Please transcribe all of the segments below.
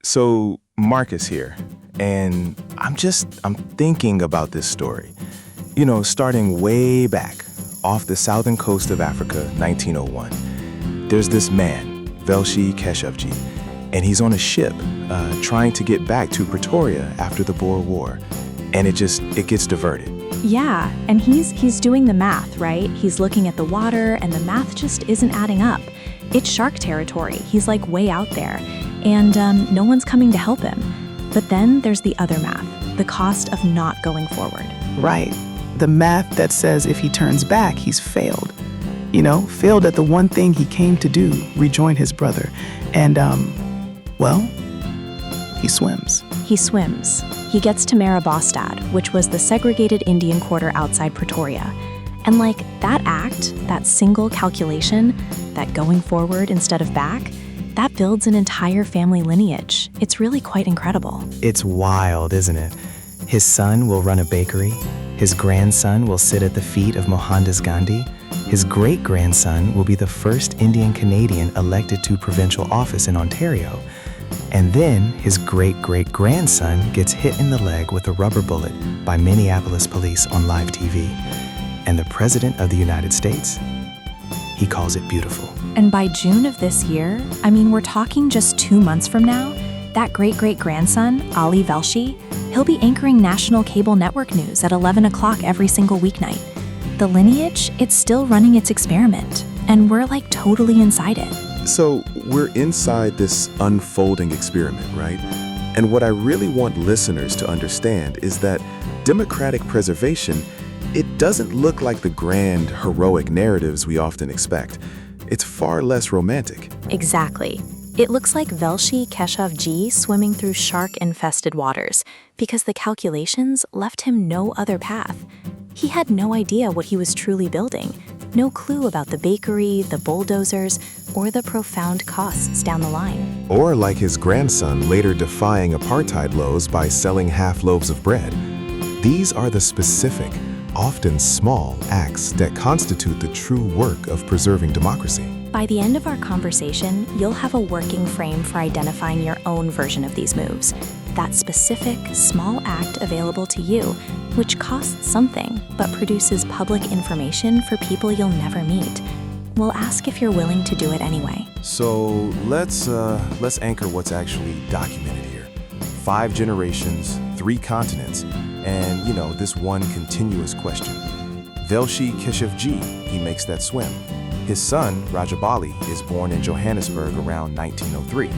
So, Marcus here, and I'm thinking about this story. You know, starting way back off the southern coast of Africa, 1901. There's this man, Velshi Keshavjee, and he's on a ship trying to get back to Pretoria after the Boer War, and it gets diverted. Yeah, and he's doing the math, right? He's looking at the water, and the math just isn't adding up. It's shark territory. He's like way out there, and no one's coming to help him. But then there's the other math, the cost of not going forward. Right. The math that says if he turns back, he's failed. Failed at the one thing he came to do, rejoin his brother. And, he swims. He swims. He gets to Marabastad, which was the segregated Indian quarter outside Pretoria. And that act, that single calculation, that going forward instead of back, that builds an entire family lineage. It's really quite incredible. It's wild, isn't it? His son will run a bakery. His grandson will sit at the feet of Mohandas Gandhi. His great-grandson will be the first Indian Canadian elected to provincial office in Ontario. And then his great-great-grandson gets hit in the leg with a rubber bullet by Minneapolis police on live TV. And the President of the United States, he calls it beautiful. And by June of this year, we're talking just 2 months from now, that great-great-grandson, Ali Velshi, he'll be anchoring national cable network news at 11 o'clock every single weeknight. The lineage, it's still running its experiment, and we're totally inside it. So we're inside this unfolding experiment, right? And what I really want listeners to understand is that democratic preservation, it doesn't look like the grand, heroic narratives we often expect. It's far less romantic. Exactly. It looks like Velshi Keshavjee swimming through shark-infested waters because the calculations left him no other path. He had no idea what he was truly building, no clue about the bakery, the bulldozers, or the profound costs down the line. Or like his grandson later defying apartheid laws by selling half-loaves of bread. These are the specific, often small acts that constitute the true work of preserving democracy. By the end of our conversation, you'll have a working frame for identifying your own version of these moves. That specific, small act available to you, which costs something, but produces public information for people you'll never meet. We'll ask if you're willing to do it anyway. So let's anchor what's actually documented here. 5 generations, 3 continents, and this one continuous question. Velshi Keshavjee, he makes that swim. His son, Rajabali, is born in Johannesburg around 1903.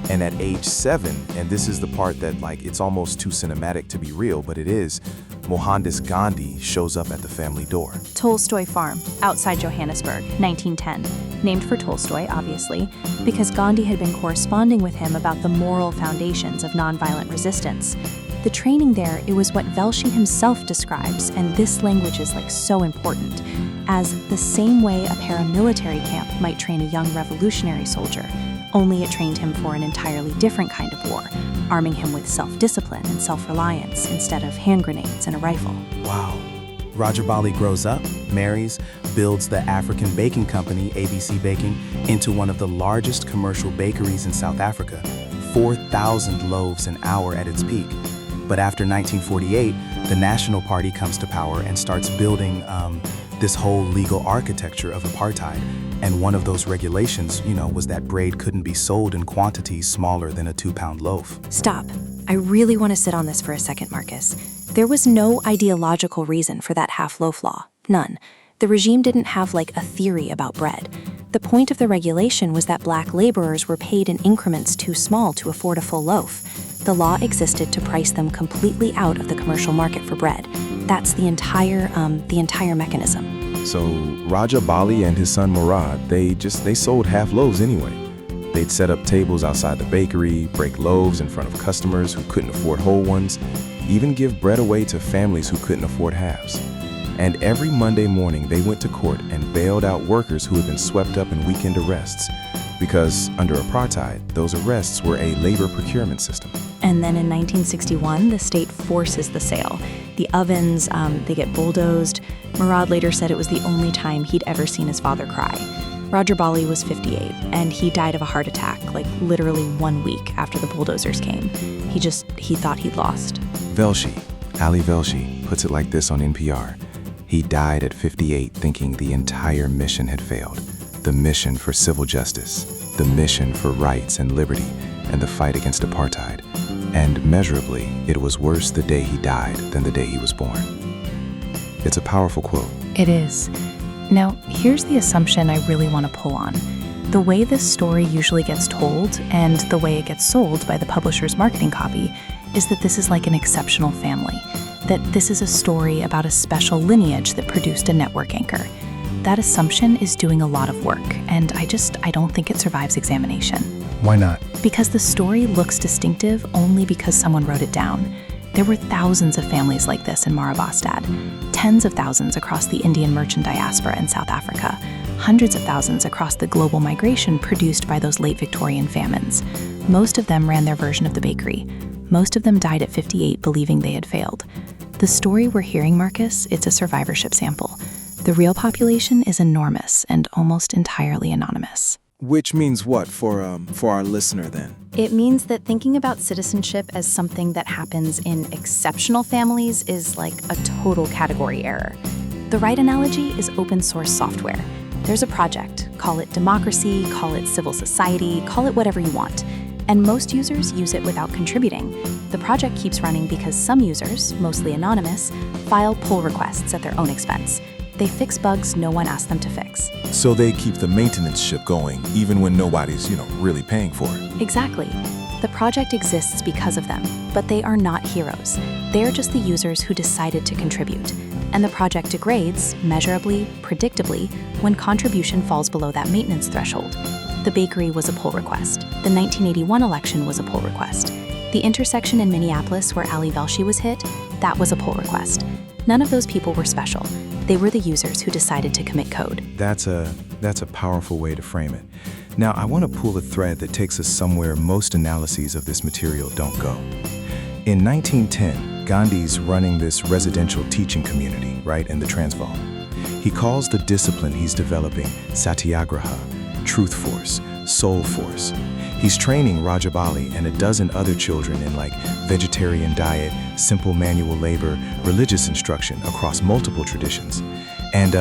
And at age 7, and this is the part that it's almost too cinematic to be real, but it is, Mohandas Gandhi shows up at the family door. Tolstoy Farm, outside Johannesburg, 1910. Named for Tolstoy, obviously, because Gandhi had been corresponding with him about the moral foundations of nonviolent resistance. The training there, it was what Velshi himself describes, and this language is so important, as the same way a paramilitary camp might train a young revolutionary soldier, only it trained him for an entirely different kind of war, arming him with self-discipline and self-reliance instead of hand grenades and a rifle. Wow. Rajabali grows up, marries, builds the African baking company, ABC Baking, into one of the largest commercial bakeries in South Africa, 4,000 loaves an hour at its peak. But after 1948, the National Party comes to power and starts building this whole legal architecture of apartheid. And one of those regulations, was that bread couldn't be sold in quantities smaller than a 2-pound loaf. Stop. I really want to sit on this for a second, Marcus. There was no ideological reason for that half-loaf law. None. The regime didn't have a theory about bread. The point of the regulation was that black laborers were paid in increments too small to afford a full loaf. The law existed to price them completely out of the commercial market for bread. That's the entire mechanism. So Rajabali and his son Murad, they sold half-loaves anyway. They'd set up tables outside the bakery, break loaves in front of customers who couldn't afford whole ones, even give bread away to families who couldn't afford halves. And every Monday morning, they went to court and bailed out workers who had been swept up in weekend arrests, because under apartheid, those arrests were a labor procurement system. And then in 1961, the state forces the sale. The ovens, they get bulldozed. Murad later said it was the only time he'd ever seen his father cry. Rajabali was 58, and he died of a heart attack, like literally 1 week after the bulldozers came. He thought he'd lost. Velshi, Ali Velshi, puts it like this on NPR. He died at 58 thinking the entire mission had failed. The mission for civil justice, the mission for rights and liberty, and the fight against apartheid. And measurably, it was worse the day he died than the day he was born. It's a powerful quote. It is. Now, here's the assumption I really want to pull on. The way this story usually gets told, and the way it gets sold by the publisher's marketing copy, is that this is like an exceptional family, that this is a story about a special lineage that produced a network anchor. That assumption is doing a lot of work, and I don't think it survives examination. Why not? Because the story looks distinctive only because someone wrote it down. There were thousands of families like this in Marabastad, tens of thousands across the Indian merchant diaspora in South Africa, hundreds of thousands across the global migration produced by those late Victorian famines. Most of them ran their version of the bakery. Most of them died at 58 believing they had failed. The story we're hearing, Marcus, it's a survivorship sample. The real population is enormous and almost entirely anonymous. Which means what for our listener then? It means that thinking about citizenship as something that happens in exceptional families is like a total category error. The right analogy is open source software. There's a project, call it democracy, call it civil society, call it whatever you want. And most users use it without contributing. The project keeps running because some users, mostly anonymous, file pull requests at their own expense. They fix bugs no one asked them to fix. So they keep the maintenance ship going even when nobody's, really paying for it. Exactly. The project exists because of them, but they are not heroes. They're just the users who decided to contribute. And the project degrades, measurably, predictably, when contribution falls below that maintenance threshold. The bakery was a pull request. The 1981 election was a pull request. The intersection in Minneapolis where Ali Velshi was hit, that was a pull request. None of those people were special. They were the users who decided to commit code. That's a powerful way to frame it. Now, I want to pull a thread that takes us somewhere most analyses of this material don't go. In 1910, Gandhi's running this residential teaching community, right, in the Transvaal. He calls the discipline he's developing satyagraha, truth force, soul force. He's training Rajabali and a dozen other children in vegetarian diet, simple manual labor, religious instruction across multiple traditions. And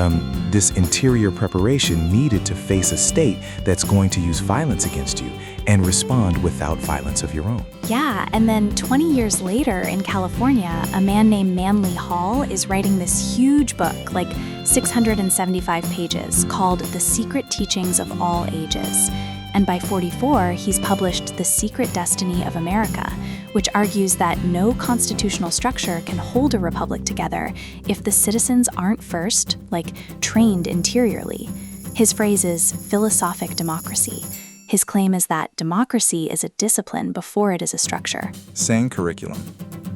this interior preparation needed to face a state that's going to use violence against you and respond without violence of your own. Yeah, and then 20 years later in California, a man named Manly Hall is writing this huge book, 675 pages, called The Secret Teachings of All Ages. And by 44, he's published The Secret Destiny of America, which argues that no constitutional structure can hold a republic together if the citizens aren't first, trained interiorly. His phrase is philosophic democracy. His claim is that democracy is a discipline before it is a structure. Same curriculum,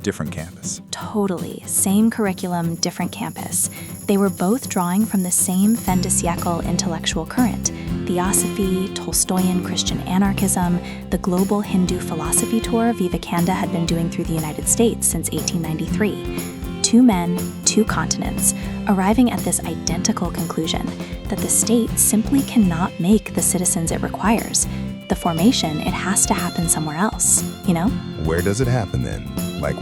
different campus. Totally. Same curriculum, different campus. They were both drawing from the same fin de siècle intellectual current: Theosophy, Tolstoyan Christian anarchism, the global Hindu philosophy tour Vivekananda had been doing through the United States since 1893. Two men, two continents, arriving at this identical conclusion that the state simply cannot make the citizens it requires. The formation, it has to happen somewhere else, Where does it happen then?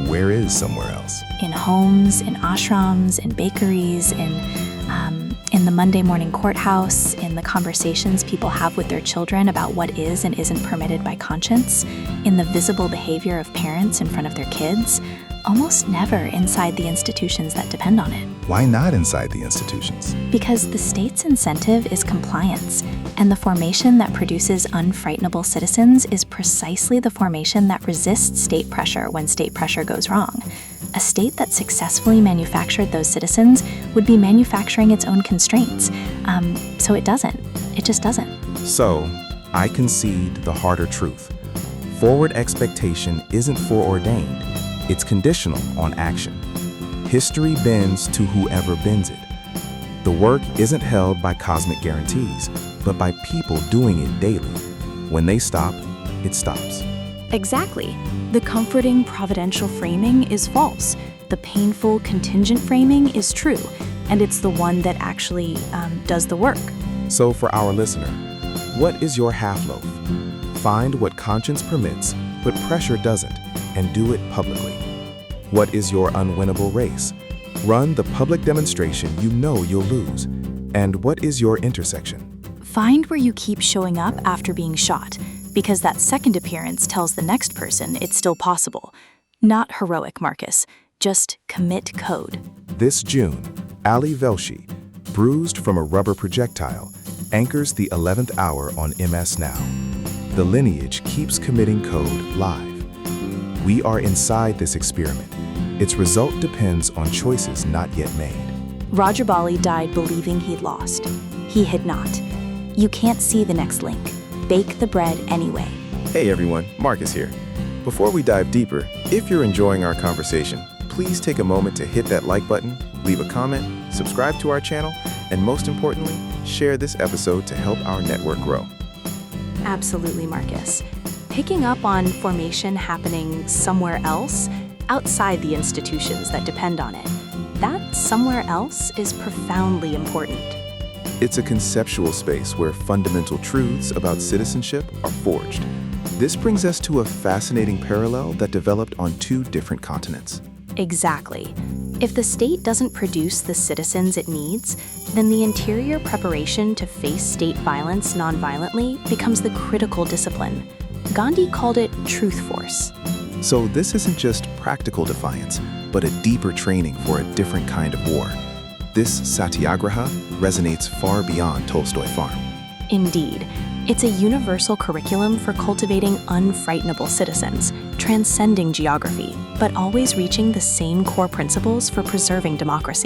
Where is somewhere else? In homes, in ashrams, in bakeries, in the Monday morning courthouse, in the conversations people have with their children about what is and isn't permitted by conscience, in the visible behavior of parents in front of their kids, almost never inside the institutions that depend on it. Why not inside the institutions? Because the state's incentive is compliance, and the formation that produces unfrightenable citizens is precisely the formation that resists state pressure when state pressure goes wrong. A state that successfully manufactured those citizens would be manufacturing its own constraints. So it doesn't. It just doesn't. So, I concede the harder truth. Forward expectation isn't foreordained. It's conditional on action. History bends to whoever bends it. The work isn't held by cosmic guarantees, but by people doing it daily. When they stop, it stops. Exactly. The comforting providential framing is false. The painful contingent framing is true, and it's the one that actually does the work. So for our listener, what is your half-loaf? Find what conscience permits, but pressure doesn't, and do it publicly. What is your unwinnable race? Run the public demonstration you know you'll lose. And what is your intersection? Find where you keep showing up after being shot, because that second appearance tells the next person it's still possible. Not heroic, Marcus. Just commit code. This June, Ali Velshi, bruised from a rubber projectile, anchors the 11th hour on MS Now. The Lineage keeps committing code live. We are inside this experiment. Its result depends on choices not yet made. Rajabali died believing he'd lost. He had not. You can't see the next link. Bake the bread anyway. Hey everyone, Marcus here. Before we dive deeper, if you're enjoying our conversation, please take a moment to hit that like button, leave a comment, subscribe to our channel, and most importantly, share this episode to help our network grow. Absolutely, Marcus. Picking up on formation happening somewhere else, outside the institutions that depend on it, that somewhere else is profoundly important. It's a conceptual space where fundamental truths about citizenship are forged. This brings us to a fascinating parallel that developed on two different continents. Exactly. If the state doesn't produce the citizens it needs, then the interior preparation to face state violence nonviolently becomes the critical discipline. Gandhi called it truth force. So this isn't just practical defiance, but a deeper training for a different kind of war. This satyagraha resonates far beyond Tolstoy Farm. Indeed, it's a universal curriculum for cultivating unfrightenable citizens, transcending geography, but always reaching the same core principles for preserving democracy.